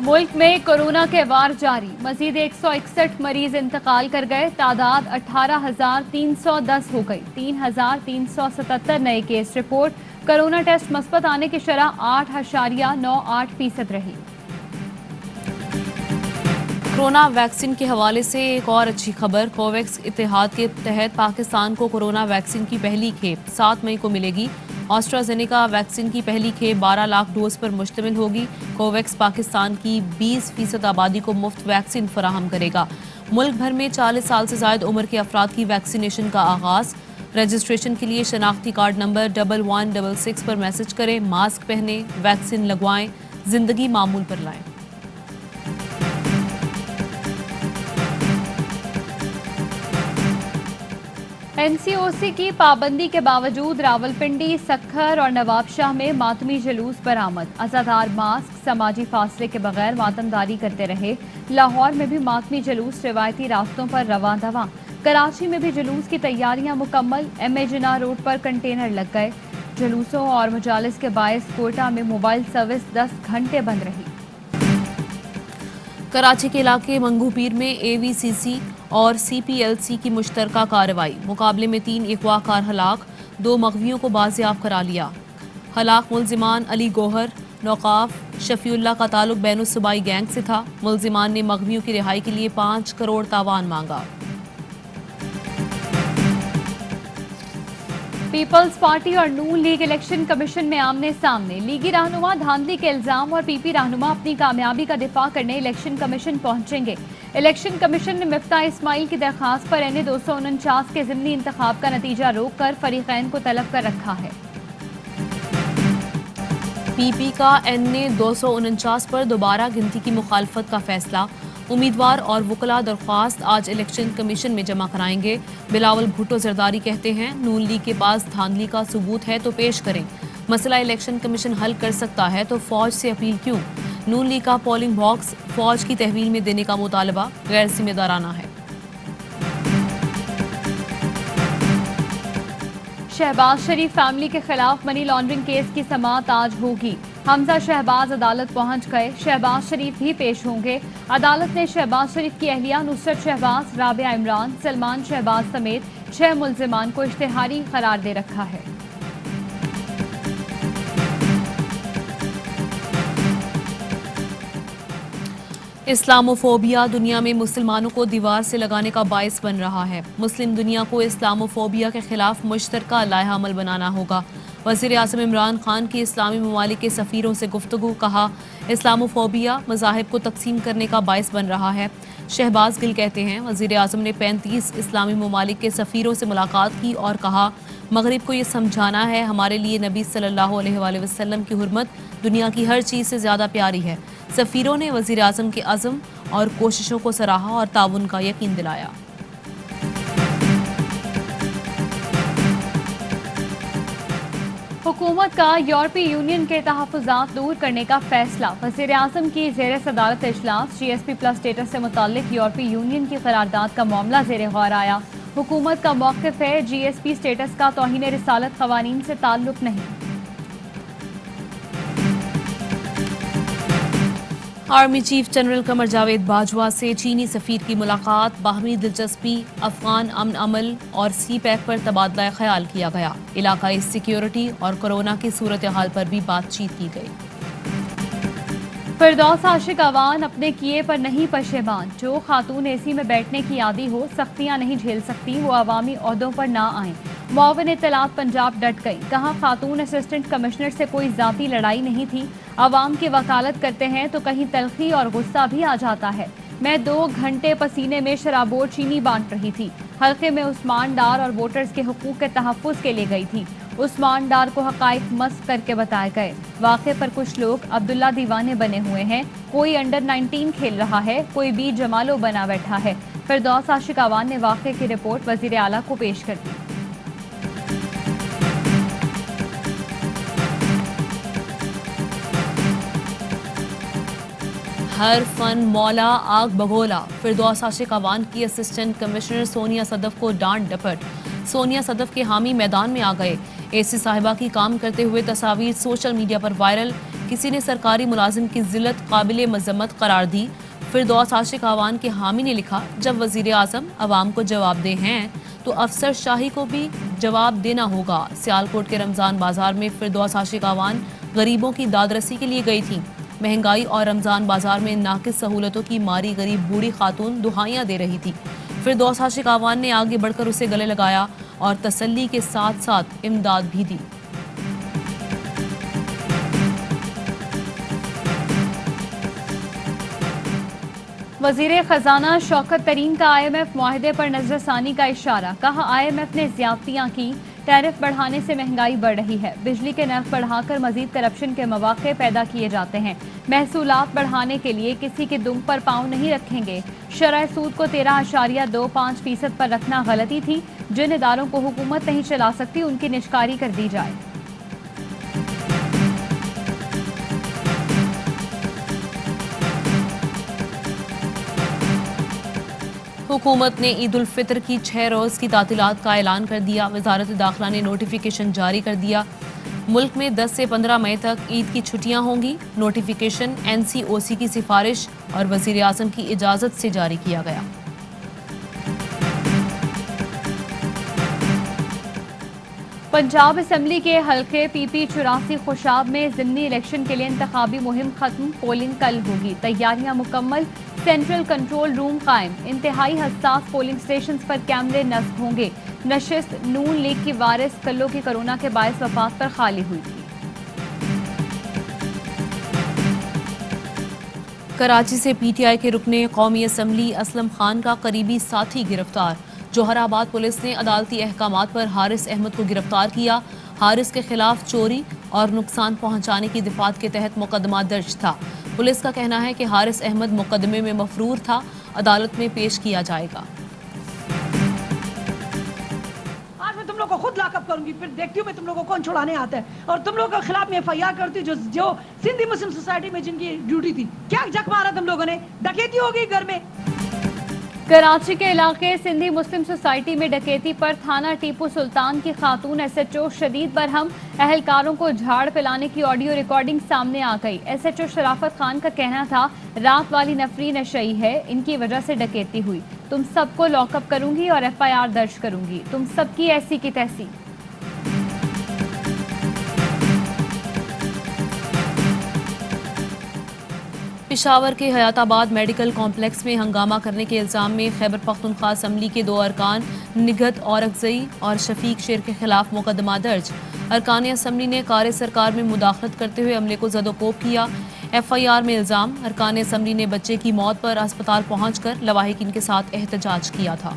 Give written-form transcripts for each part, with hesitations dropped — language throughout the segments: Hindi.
मुल्क में कोरोना के वार जारी, मजीद 161 मरीज इंतकाल कर गए। तादाद 18,310 हो गई। 3,377 नए केस रिपोर्ट। कोरोना टेस्ट मस्बत आने की शरह 8.98% रही। कोरोना वैक्सीन के हवाले से एक और अच्छी खबर। कोवैक्स इत्तेहाद के तहत पाकिस्तान को कोरोना वैक्सीन की पहली खेप 7 मई को मिलेगी। ऑस्ट्राजेनेका वैक्सीन की पहली खेप 12 लाख डोज पर मुश्तमिल होगी। कोवैक्स पाकिस्तान की 20% आबादी को मुफ्त वैक्सीन फराहम करेगा। मुल्क भर में 40 साल से ज्यादा उम्र के अफराद की वैक्सीनेशन का आगाज। रजिस्ट्रेशन के लिए शनाख्ती कार्ड नंबर 1166 पर मैसेज करें। मास्क पहने, वैक्सीन लगवाएं, जिंदगी मामूल पर लाएं। एनसीओसी की पाबंदी के बावजूद रावलपिंडी, सक्खर और नवाबशाह में मातमी जुलूस बरामद। अज़ादार मास्क, समाजी फासले के बगैर मातमदारी करते रहे। लाहौर में भी मातमी जुलूस रिवायती रास्तों पर रवां दवां। कराची में भी जुलूस की तैयारियां मुकम्मल। एम.ए. जिन्ना रोड पर कंटेनर लग गए। जुलूसों और मुजालिस के बायस कोयटा में मोबाइल सर्विस 10 घंटे बंद रही। कराची के इलाके मंगूपीर में AVCC और CPLC की मुश्तरका कार्रवाई। मुकाबले में 3 अगवा कार हलाक, 2 मगवियों को बाजियाब करा लिया। हलाक मुलजिमान अली गोहर, नौकाफ शफीउल्लाह का ताल्लुक बैनुल सूबाई गैंग से था। मुलजिमान ने मगवियों की रिहाई के लिए 5 करोड़ तावान मांगा। पीपल्स पार्टी और नून लीग इलेक्शन कमीशन में आमने सामने। लीगी रहनुमा धांधली के इल्जाम और PP रहनुमा अपनी कामयाबी का दिफा करने इलेक्शन कमीशन पहुंचेंगे। इलेक्शन कमीशन ने मिफ्ता इस्माइल की दरखास्त पर NA 249 के ज़िमनी इंतखाब का नतीजा रोककर फरीकैन को तलब कर रखा है। PP का NA 249 पर दोबारा गिनती की मुखालफत का फैसला। उम्मीदवार और वकला दरख्वास्त आज इलेक्शन कमीशन में जमा कराएंगे। बिलावल भुट्टो जरदारी कहते हैं, नून लीग के पास धांधली का सबूत है तो पेश करें। मसला इलेक्शन कमीशन हल कर सकता है तो फौज से अपील क्यों। नून लीग का पोलिंग बॉक्स फौज की तहवील में देने का मुतालबा गैर जिम्मेदाराना है। शहबाज शरीफ फैमिली के खिलाफ मनी लॉन्ड्रिंग केस की समाअत आज होगी। हमजा शहबाज अदालत पहुंच गए। शहबाज शरीफ भी पेश होंगे। अदालत ने शहबाज शरीफ की अहलिया नुसरत शहबाज, राबिया इमरान, सलमान शहबाज समेत 6 मुल्जिमान को इश्तिहारी करार दे रखा है। इस्लामोफोबिया दुनिया में मुसलमानों को दीवार से लगाने का बायस बन रहा है। मुस्लिम दुनिया को इस्लामोफोबिया के खिलाफ मुश्तरका लाहा अमल बनाना होगा। वज़ीर आज़म इमरान खान की इस्लामी ममालिक के सफ़ीरों से गुफ्तगू। कहा, इस्लामोफोबिया मज़ाहिब को तकसीम करने का बायस बन रहा है। शहबाज गिल कहते हैं, वज़ीर आज़म ने 35 इस्लामी ममालिक के सफ़ीरों से मुलाकात की और कहा, मगरिब को ये समझाना है हमारे लिए नबी सल्लल्लाहु अलैहि वसल्लम की हुर्मत दुनिया की हर चीज़ से ज़्यादा प्यारी है। सफ़ीरों ने वज़ीर आज़म के अज़म और कोशिशों को सराहा और ताउन का यकीन दिलाया। हुकूमत का यूरोपीय यूनियन के तहफ़्फ़ुज़ात दूर करने का फैसला। वज़ीर आज़म की ज़ेर सदारत इजलास। GSP+ स्टेटस से मुताल्लिक यूरोपीय यूनियन की करारदाद का मामला ज़ेर गौर आया। हुकूमत का मौक़िफ़ है, GSP स्टेटस का तौहीन रिसालत क़वानीन से ताल्लुक़ नहीं। Army chief general Qamar Javed Bajwa से चीनी सफ़ीर की मुलाकात। बाहमी दिलचस्पी, अफगान अमन अमल और CPEC पर तबादला ख्याल किया गया। इलाकाई सिक्योरिटी और कोरोना की सूरत हाल पर भी बातचीत की गई। फिरदौस आशिक अवान अपने किए पर नहीं पशेमान। जो खातून AC में बैठने की आदी हो, सख्तियां नहीं झेल सकती, वो अवामी ओहदों पर ना आएं। मुआविन इत्तलात पंजाब डट गई। कहा, खातून असिस्टेंट कमिश्नर से कोई जाती लड़ाई नहीं थी। अवाम की वकालत करते हैं तो कहीं तलखी और गुस्सा भी आ जाता है। मैं 2 घंटे पसीने में शराबोर चीनी बांट रही थी। हल्के में उस्मान डार और वोटर्स के हुकूक के तहफ़्फ़ुज़ के लिए गई थी। उस्मान डार को हक़ाइक़ मस्क करके बताए गए। वाक़े पर कुछ लोग अब्दुल्ला दीवाने बने हुए हैं। कोई अंडर 19 खेल रहा है, कोई बी जमालो बना बैठा है। फिरदौस आशिक अवान ने वाक़े की रिपोर्ट वज़ीर आला को पेश कर दी। हर फन मौला आग बगोला। फिरदौस आशिक अवान की असिस्टेंट कमिश्नर सोनिया सदफ को डांट डपट। सोनिया सदफ के हामी मैदान में आ गए। AC साहिबा की काम करते हुए तस्वीर सोशल मीडिया पर वायरल। किसी ने सरकारी मुलाजिम की जिल्लत काबिल मजम्मत करार दी। फिरदौस आशिक आवान के हामी ने लिखा, जब वजीर आजम अवाम को जवाबदेह हैं तो अफसर शाही को भी जवाब देना होगा। सियालकोट के रमजान बाजार में फिरदौस आशिक आवान गरीबों की दादरसी के लिए गई थी। महंगाई और रमजान बाजार में नाकिस सहूलतों की मारी गरीब बूढ़ी खातून दुहाइयां दे रही थी। फिरदौस आशिक आवान ने आगे बढ़कर उसे गले लगाया और तसल्ली के साथ साथ इमदाद भी दी। वजीर खजाना शौकत तरीन का IMF मुआहदे पर नजरसानी का इशारा। कहा, IMF ने ज्यादतियां की, टैरिफ बढ़ाने से महंगाई बढ़ रही है। बिजली के नर्ख बढ़ाकर मजीद करप्शन के मौके पैदा किए जाते हैं। महसूलात बढ़ाने के लिए किसी के दुम पर पांव नहीं रखेंगे। शरह सूद को 13.25% पर रखना गलती थी। जिन इदारों को हुकूमत नहीं चला सकती उनकी निष्कारी कर दी जाए। हुकूमत ने ईद उल फितर की 6 रोज़ की तातीलात का ऐलान कर दिया। वजारत दाखिला ने नोटिफिकेशन जारी कर दिया। मुल्क में 10 से 15 मई तक ईद की छुट्टियां होंगी। नोटिफिकेशन NCOC की सिफारिश और वजीर आज़म की इजाज़त से जारी किया गया। पंजाब असम्बली के हल्के PP 84 खुशाब में ज़िमनी इलेक्शन के लिए इंतखाबी मुहिम खत्म। पोलिंग कल होगी। तैयारियां मुकम्मल। सेंट्रल कंट्रोल रूम कायम। इंतहाई हसास पोलिंग स्टेशन पर कैमरे नस्ब होंगे। नशिस्त नून लीग की वारिस कल्लो की कोरोना के बायस वफात पर खाली हुई थी। कराची से PTI के रुकने कौमी असम्बली असलम खान का करीबी साथी गिरफ्तार। जोहराबाद पुलिस ने अदालती अहकामात पर हारिस अहमद को गिरफ्तार किया। हारिस के खिलाफ चोरी और नुकसान पहुंचाने की दफात के तहत मुकदमा दर्ज था। पुलिस का कहना है कि हारिस अहमद मुकदमे में मफरूर था। अदालत में पेश किया जाएगा। आज मैं तुम लोग को खुद लॉकअप करूंगी, फिर देखती हूँ मैं तुम लोग को कौन छुड़ाने आता है। और तुम लोगों के खिलाफ मैं FIR करती हूँ जो सिंधी मुस्लिम सोसाइटी में जिनकी ड्यूटी थी। क्या जक मारा तुम लोगों ने? डकैती हो गई घर में। कराची के इलाके सिंधी मुस्लिम सोसाइटी में डकैती पर थाना टीपू सुल्तान की खातून SHO शदीद बरहम। अहलकारों को झाड़ पिलाने की ऑडियो रिकॉर्डिंग सामने आ गई। SHO शराफत खान का कहना था, रात वाली नफरी नशई है, इनकी वजह से डकैती हुई। तुम सबको लॉकअप करूंगी और FIR दर्ज करूंगी। तुम सबकी ऐसी की तैसी। पेशावर के हयाताबाद मेडिकल कॉम्प्लेक्स में हंगामा करने के इल्जाम में खैबर पख्तूनख्वा असम्बली के 2 अरकान निगहत औरकजई और शफीक शेर के खिलाफ मुकदमा दर्ज। अरकान असम्बली ने कार्य सरकार में मुदाखलत करते हुए अमले को ज़दोकोब किया। FIR में इल्जाम, अरकान असम्बली ने बच्चे की मौत पर अस्पताल पहुंचकर लवाहिकीन के साथ एहतजाज किया था।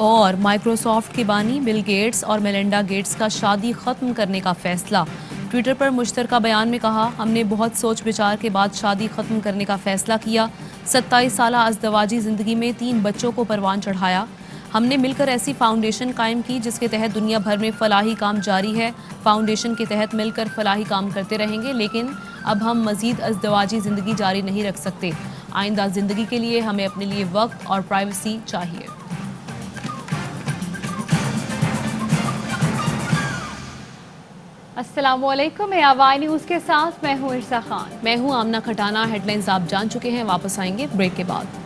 और माइक्रोसॉफ्ट के बानी बिल गेट्स और मेलिंडा गेट्स का शादी खत्म करने का फैसला। ट्विटर पर मुश्तरका बयान में कहा, हमने बहुत सोच विचार के बाद शादी खत्म करने का फैसला किया। 27 साला अज़दवाजी ज़िंदगी में 3 बच्चों को परवान चढ़ाया। हमने मिलकर ऐसी फाउंडेशन कायम की जिसके तहत दुनिया भर में फलाही काम जारी है। फाउंडेशन के तहत मिलकर फलाही काम करते रहेंगे, लेकिन अब हम मज़ीद अज़दवाजी ज़िंदगी जारी नहीं रख सकते। आइंदा ज़िंदगी के लिए हमें अपने लिए वक्त और प्राइवेसी चाहिए। अस्सलामुअलैकुम, मैं आवाई न्यूज़ के साथ मैं हूँ इरसा खान। मैं हूँ आमना खटाना। हेडलाइंस आप जान चुके हैं, वापस आएंगे ब्रेक के बाद।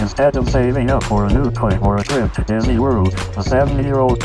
Instead of saving up for a new toy or a trip to Disney World, a 7-year-old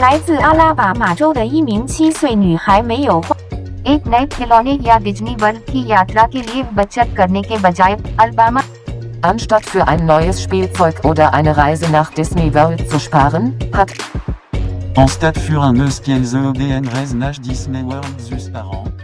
来自阿拉巴马州的一名7岁女孩没有花 एक नए खिलौने या डिज्नी वर्ल्ड की यात्रा के लिए बचत करने के बजाय Alabama Anstatt für ein neues Spielzeug oder eine Reise nach Disney World zu sparen, hat En stade für un eus qu'elles EDN Reznach Disney World zus par an.